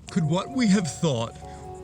Could what we have thought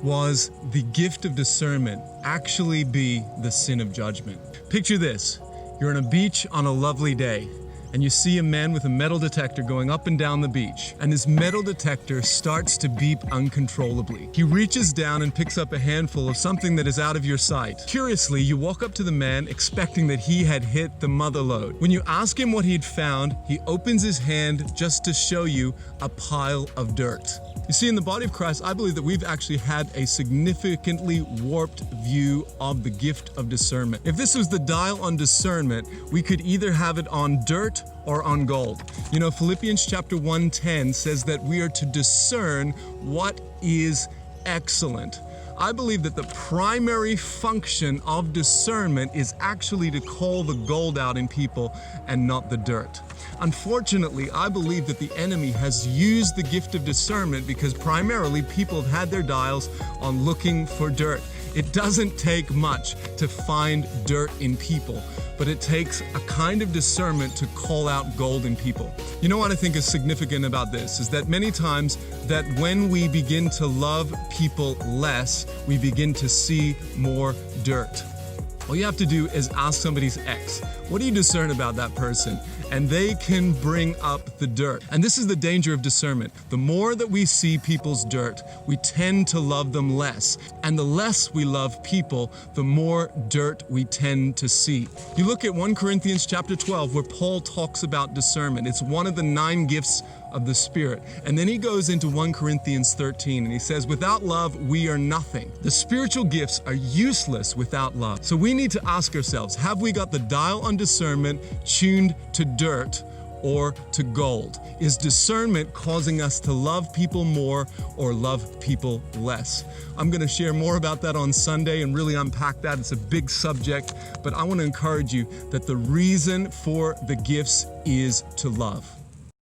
was the gift of discernment actually be the sin of judgment? Picture this. You're on a beach on a lovely day, and you see a man with a metal detector going up and down the beach, and his metal detector starts to beep uncontrollably. He reaches down and picks up a handful of something that is out of your sight. Curiously, you walk up to the man expecting that he had hit the mother lode. When you ask him what he'd found, he opens his hand just to show you a pile of dirt. You see, in the body of Christ, I believe that we've actually had a significantly warped view of the gift of discernment. If this was the dial on discernment, we could either have it on dirt or on gold. You know, Philippians chapter 1:10 says that we are to discern what is excellent. I believe that the primary function of discernment is actually to call the gold out in people and not the dirt. Unfortunately, I believe that the enemy has used the gift of discernment because primarily people have had their dials on looking for dirt. It doesn't take much to find dirt in people, but it takes a kind of discernment to call out gold in people. You know what I think is significant about this is that many times that when we begin to love people less, we begin to see more dirt. All you have to do is ask somebody's ex, what do you discern about that person? And they can bring up the dirt. And this is the danger of discernment. The more that we see people's dirt, we tend to love them less. And the less we love people, the more dirt we tend to see. You look at 1 Corinthians chapter 12, where Paul talks about discernment. It's one of the 9 gifts of the Spirit. And then he goes into 1 Corinthians 13 and he says, without love, we are nothing. The spiritual gifts are useless without love. So we need to ask ourselves, have we got the dial on discernment tuned to dirt or to gold? Is discernment causing us to love people more or love people less? I'm going to share more about that on Sunday and really unpack that. It's a big subject, but I want to encourage you that the reason for the gifts is to love.